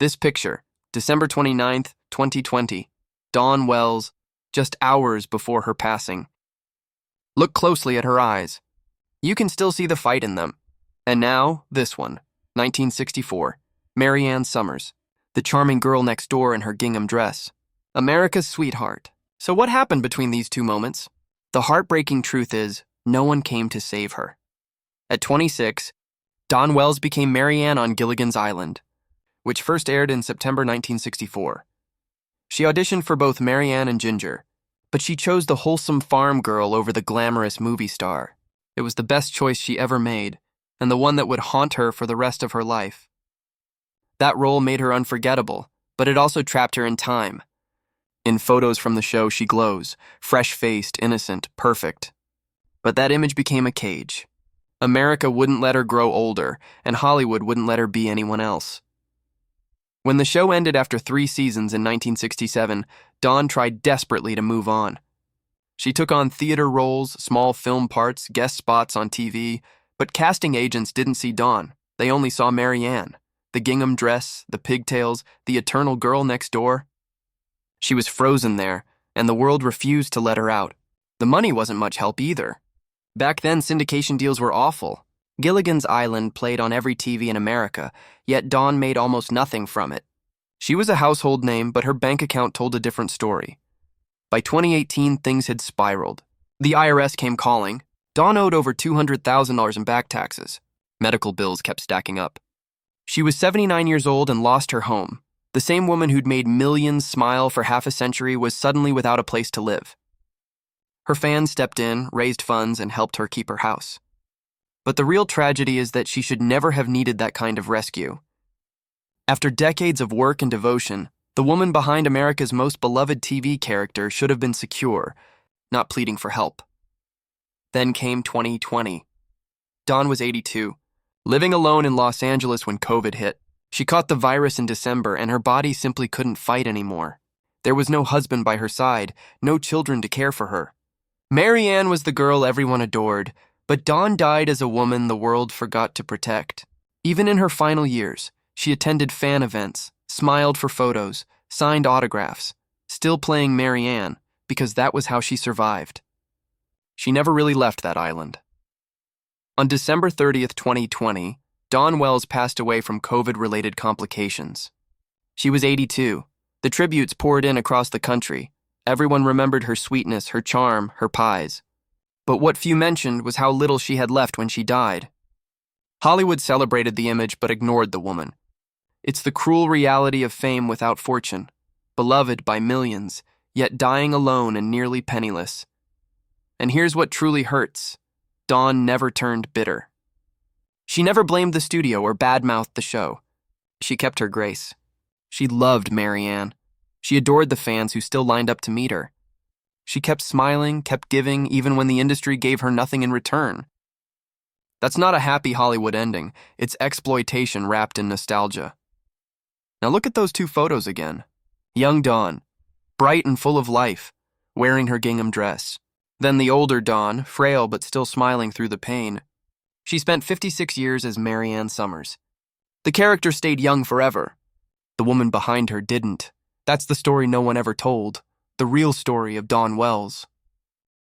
This picture, December 29th, 2020, Dawn Wells, just hours before her passing. Look closely at her eyes. You can still see the fight in them. And now, this one, 1964, Marianne Summers, the charming girl next door in her gingham dress. America's sweetheart. So what happened between these two moments? The heartbreaking truth is, no one came to save her. At 26, Dawn Wells became Marianne on Gilligan's Island, which first aired in September 1964. She auditioned for both Marianne and Ginger, but she chose the wholesome farm girl over the glamorous movie star. It was the best choice she ever made, and the one that would haunt her for the rest of her life. That role made her unforgettable, but it also trapped her in time. In photos from the show, she glows, fresh-faced, innocent, perfect. But that image became a cage. America wouldn't let her grow older, and Hollywood wouldn't let her be anyone else. When the show ended after 3 seasons in 1967, Dawn tried desperately to move on. She took on theater roles, small film parts, guest spots on TV, but casting agents didn't see Dawn. They only saw Marianne, the gingham dress, the pigtails, the eternal girl next door. She was frozen there, and the world refused to let her out. The money wasn't much help either. Back then, syndication deals were awful. Gilligan's Island played on every TV in America, yet Dawn made almost nothing from it. She was a household name, but her bank account told a different story. By 2018, things had spiraled. The IRS came calling. Dawn owed over $200,000 in back taxes. Medical bills kept stacking up. She was 79 years old and lost her home. The same woman who'd made millions smile for half a century was suddenly without a place to live. Her fans stepped in, raised funds, and helped her keep her house. But the real tragedy is that she should never have needed that kind of rescue. After decades of work and devotion, the woman behind America's most beloved TV character should have been secure, not pleading for help. Then came 2020. Dawn was 82, living alone in Los Angeles when COVID hit. She caught the virus in December, and her body simply couldn't fight anymore. There was no husband by her side, no children to care for her. Marianne was the girl everyone adored, but Dawn died as a woman the world forgot to protect. Even in her final years, she attended fan events, smiled for photos, signed autographs, still playing Marianne, because that was how she survived. She never really left that island. On December 30th, 2020, Dawn Wells passed away from COVID-related complications. She was 82. The tributes poured in across the country. Everyone remembered her sweetness, her charm, her pies. But what few mentioned was how little she had left when she died. Hollywood celebrated the image but ignored the woman. It's the cruel reality of fame without fortune, beloved by millions, yet dying alone and nearly penniless. And here's what truly hurts. Dawn never turned bitter. She never blamed the studio or badmouthed the show. She kept her grace. She loved Marianne. She adored the fans who still lined up to meet her. She kept smiling, kept giving, even when the industry gave her nothing in return. That's not a happy Hollywood ending. It's exploitation wrapped in nostalgia. Now look at those 2 photos again. Young Dawn, bright and full of life, wearing her gingham dress. Then the older Dawn, frail but still smiling through the pain. She spent 56 years as Marianne Summers. The character stayed young forever. The woman behind her didn't. That's the story no one ever told. The real story of Dawn Wells.